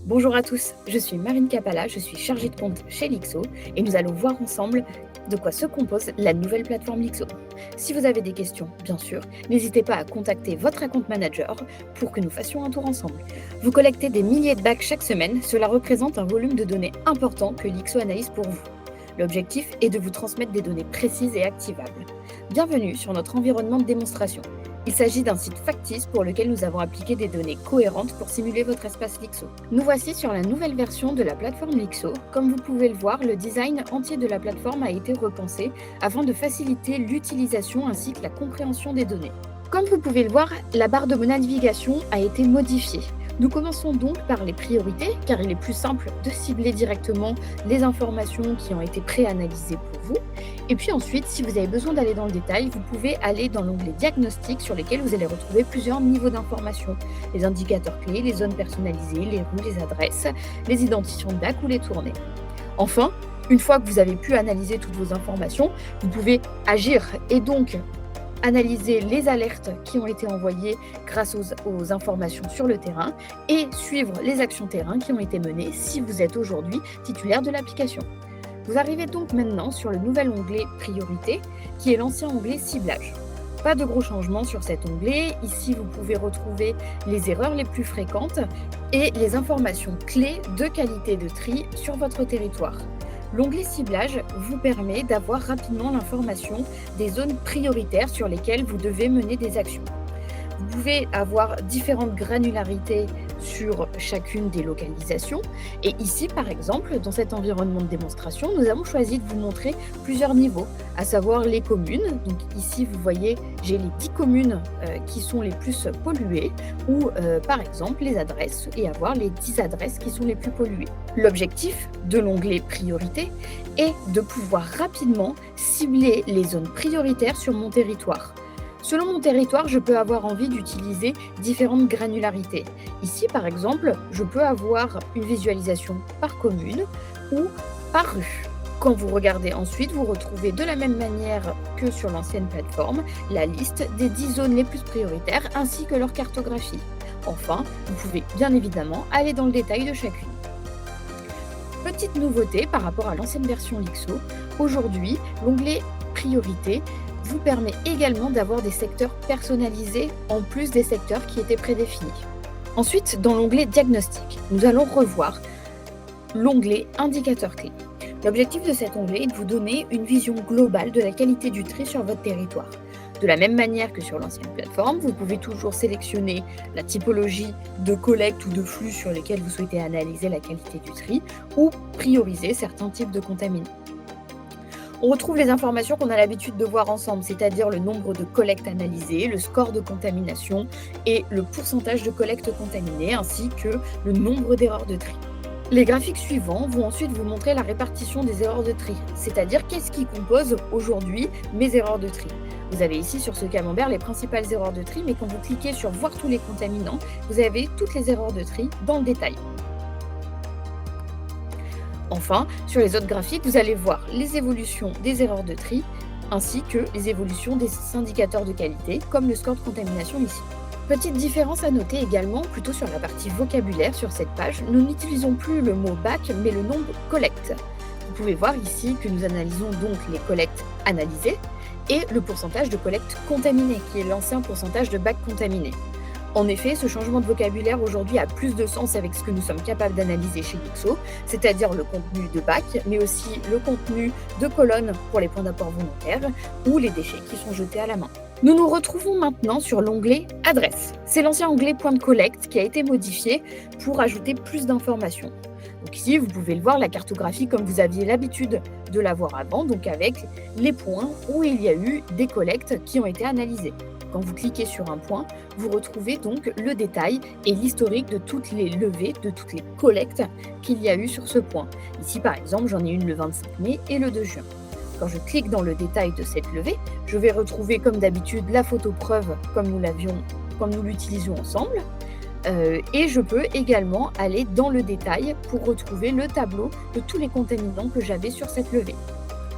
Bonjour à tous, je suis Marine Capalla, je suis chargée de compte chez Lixo et nous allons voir ensemble de quoi se compose la nouvelle plateforme Lixo. Si vous avez des questions, bien sûr, n'hésitez pas à contacter votre account manager pour que nous fassions un tour ensemble. Vous collectez des milliers de bacs chaque semaine, cela représente un volume de données important que Lixo analyse pour vous. L'objectif est de vous transmettre des données précises et activables. Bienvenue sur notre environnement de démonstration. Il s'agit d'un site factice pour lequel nous avons appliqué des données cohérentes pour simuler votre espace Lixo. Nous voici sur la nouvelle version de la plateforme Lixo. Comme vous pouvez le voir, le design entier de la plateforme a été repensé afin de faciliter l'utilisation ainsi que la compréhension des données. Comme vous pouvez le voir, la barre de navigation a été modifiée. Nous commençons donc par les priorités, car il est plus simple de cibler directement les informations qui ont été pré-analysées pour vous. Et puis ensuite, si vous avez besoin d'aller dans le détail, vous pouvez aller dans l'onglet Diagnostic sur lequel vous allez retrouver plusieurs niveaux d'information. Les indicateurs clés, les zones personnalisées, les rues, les adresses, les identifiants de bac ou les tournées. Enfin, une fois que vous avez pu analyser toutes vos informations, vous pouvez agir et donc analyser les alertes qui ont été envoyées grâce aux informations sur le terrain et suivre les actions terrain qui ont été menées si vous êtes aujourd'hui titulaire de l'application. Vous arrivez donc maintenant sur le nouvel onglet Priorité qui est l'ancien onglet Ciblage. Pas de gros changements sur cet onglet. Ici, vous pouvez retrouver les erreurs les plus fréquentes et les informations clés de qualité de tri sur votre territoire. L'onglet Ciblage vous permet d'avoir rapidement l'information des zones prioritaires sur lesquelles vous devez mener des actions. Vous pouvez avoir différentes granularités sur chacune des localisations. Et ici, par exemple, dans cet environnement de démonstration, nous avons choisi de vous montrer plusieurs niveaux, à savoir les communes. Donc ici, vous voyez, j'ai les 10 communes qui sont les plus polluées, ou par exemple les adresses, et avoir les 10 adresses qui sont les plus polluées. L'objectif de l'onglet Priorité est de pouvoir rapidement cibler les zones prioritaires sur mon territoire. Selon mon territoire, je peux avoir envie d'utiliser différentes granularités. Ici, par exemple, je peux avoir une visualisation par commune ou par rue. Quand vous regardez ensuite, vous retrouvez de la même manière que sur l'ancienne plateforme la liste des 10 zones les plus prioritaires ainsi que leur cartographie. Enfin, vous pouvez bien évidemment aller dans le détail de chacune. Petite nouveauté par rapport à l'ancienne version Lixo, aujourd'hui, l'onglet Priorité vous permet également d'avoir des secteurs personnalisés en plus des secteurs qui étaient prédéfinis. Ensuite, dans l'onglet Diagnostic, nous allons revoir l'onglet Indicateurs clés. L'objectif de cet onglet est de vous donner une vision globale de la qualité du tri sur votre territoire. De la même manière que sur l'ancienne plateforme, vous pouvez toujours sélectionner la typologie de collecte ou de flux sur lesquels vous souhaitez analyser la qualité du tri ou prioriser certains types de contaminants. On retrouve les informations qu'on a l'habitude de voir ensemble, c'est-à-dire le nombre de collectes analysées, le score de contamination et le pourcentage de collectes contaminées, ainsi que le nombre d'erreurs de tri. Les graphiques suivants vont ensuite vous montrer la répartition des erreurs de tri, c'est-à-dire qu'est-ce qui compose aujourd'hui mes erreurs de tri. Vous avez ici sur ce camembert les principales erreurs de tri, mais quand vous cliquez sur voir tous les contaminants, vous avez toutes les erreurs de tri dans le détail. Enfin, sur les autres graphiques, vous allez voir les évolutions des erreurs de tri ainsi que les évolutions des indicateurs de qualité, comme le score de contamination ici. Petite différence à noter également, plutôt sur la partie vocabulaire sur cette page, nous n'utilisons plus le mot bac, mais le nombre collecte. Vous pouvez voir ici que nous analysons donc les collectes analysées et le pourcentage de collectes contaminées, qui est l'ancien pourcentage de bacs contaminés. En effet, ce changement de vocabulaire aujourd'hui a plus de sens avec ce que nous sommes capables d'analyser chez Lixo, c'est-à-dire le contenu de bac, mais aussi le contenu de colonnes pour les points d'apport volontaires ou les déchets qui sont jetés à la main. Nous nous retrouvons maintenant sur l'onglet Adresse. C'est l'ancien onglet Point de collecte qui a été modifié pour ajouter plus d'informations. Donc ici, vous pouvez le voir, la cartographie comme vous aviez l'habitude de la voir avant, donc avec les points où il y a eu des collectes qui ont été analysées. Quand vous cliquez sur un point, vous retrouvez donc le détail et l'historique de toutes les levées, de toutes les collectes qu'il y a eu sur ce point. Ici, par exemple, j'en ai une le 25 mai et le 2 juin. Quand je clique dans le détail de cette levée, je vais retrouver comme d'habitude la photo preuve comme nous l'utilisions ensemble. Et je peux également aller dans le détail pour retrouver le tableau de tous les contaminants que j'avais sur cette levée.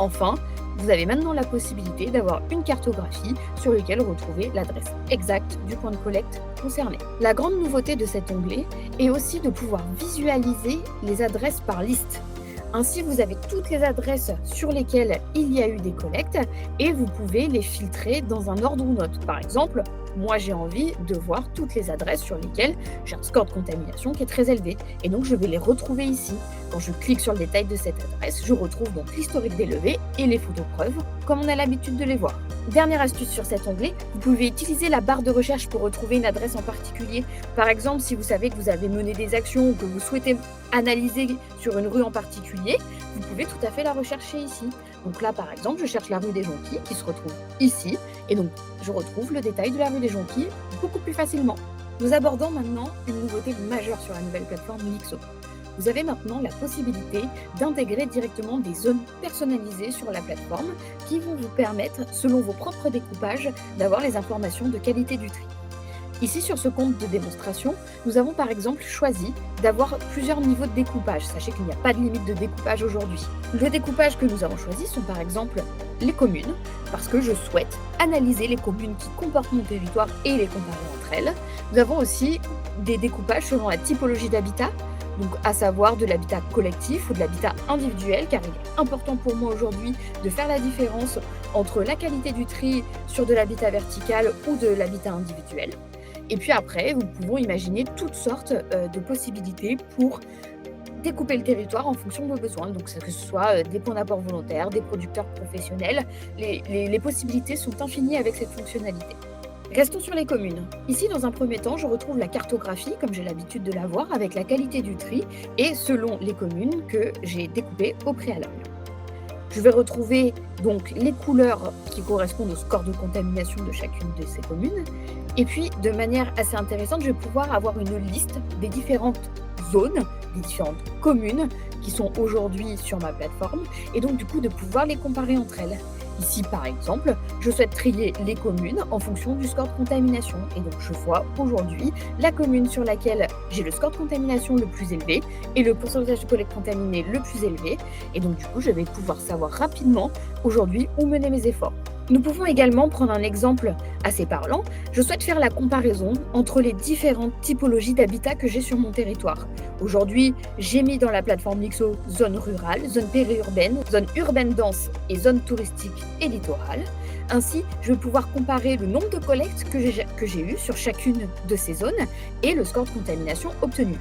Enfin, vous avez maintenant la possibilité d'avoir une cartographie sur laquelle retrouver l'adresse exacte du point de collecte concerné. La grande nouveauté de cet onglet est aussi de pouvoir visualiser les adresses par liste. Ainsi, vous avez toutes les adresses sur lesquelles il y a eu des collectes et vous pouvez les filtrer dans un ordre ou note. Par exemple, moi j'ai envie de voir toutes les adresses sur lesquelles j'ai un score de contamination qui est très élevé et donc je vais les retrouver ici. Quand je clique sur le détail de cette adresse, je retrouve donc l'historique des levées et les photos preuves comme on a l'habitude de les voir. Dernière astuce sur cet onglet, vous pouvez utiliser la barre de recherche pour retrouver une adresse en particulier. Par exemple, si vous savez que vous avez mené des actions ou que vous souhaitez analyser sur une rue en particulier, vous pouvez tout à fait la rechercher ici. Donc là, par exemple, je cherche la rue des Jonquilles qui se retrouve ici et donc je retrouve le détail de la rue des Jonquilles beaucoup plus facilement. Nous abordons maintenant une nouveauté majeure sur la nouvelle plateforme Lixo. Vous avez maintenant la possibilité d'intégrer directement des zones personnalisées sur la plateforme qui vont vous permettre, selon vos propres découpages, d'avoir les informations de qualité du tri. Ici, sur ce compte de démonstration, nous avons par exemple choisi d'avoir plusieurs niveaux de découpage. Sachez qu'il n'y a pas de limite de découpage aujourd'hui. Le découpage que nous avons choisi sont par exemple les communes, parce que je souhaite analyser les communes qui comportent mon territoire et les comparer entre elles. Nous avons aussi des découpages selon la typologie d'habitat, donc à savoir de l'habitat collectif ou de l'habitat individuel, car il est important pour moi aujourd'hui de faire la différence entre la qualité du tri sur de l'habitat vertical ou de l'habitat individuel. Et puis après, nous pouvons imaginer toutes sortes de possibilités pour découper le territoire en fonction de vos besoins. Donc que ce soit des points d'apport volontaires, des producteurs professionnels, les possibilités sont infinies avec cette fonctionnalité. Restons sur les communes. Ici, dans un premier temps, je retrouve la cartographie, comme j'ai l'habitude de la voir, avec la qualité du tri et selon les communes que j'ai découpées au préalable. Je vais retrouver donc les couleurs qui correspondent au score de contamination de chacune de ces communes. Et puis, de manière assez intéressante, je vais pouvoir avoir une liste des différentes zones, des différentes communes qui sont aujourd'hui sur ma plateforme et donc du coup de pouvoir les comparer entre elles. Ici, par exemple, je souhaite trier les communes en fonction du score de contamination. Et donc, je vois aujourd'hui la commune sur laquelle j'ai le score de contamination le plus élevé et le pourcentage de collecte contaminée le plus élevé. Et donc, du coup, je vais pouvoir savoir rapidement aujourd'hui où mener mes efforts. Nous pouvons également prendre un exemple assez parlant. Je souhaite faire la comparaison entre les différentes typologies d'habitat que j'ai sur mon territoire. Aujourd'hui, j'ai mis dans la plateforme Lixo zone rurale, zone périurbaine, zone urbaine dense et zone touristique et littorale. Ainsi, je vais pouvoir comparer le nombre de collectes que j'ai eues sur chacune de ces zones et le score de contamination obtenu.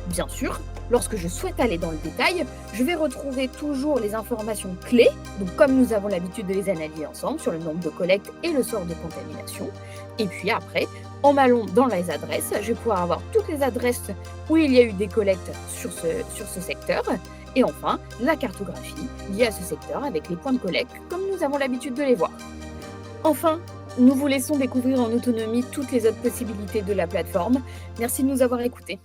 Bien sûr, lorsque je souhaite aller dans le détail, je vais retrouver toujours les informations clés, donc comme nous avons l'habitude de les analyser ensemble, sur le nombre de collectes et le sort de contamination. Et puis après, en allant dans les adresses, je vais pouvoir avoir toutes les adresses où il y a eu des collectes sur ce secteur. Et enfin, la cartographie liée à ce secteur avec les points de collecte, comme nous avons l'habitude de les voir. Enfin, nous vous laissons découvrir en autonomie toutes les autres possibilités de la plateforme. Merci de nous avoir écoutés.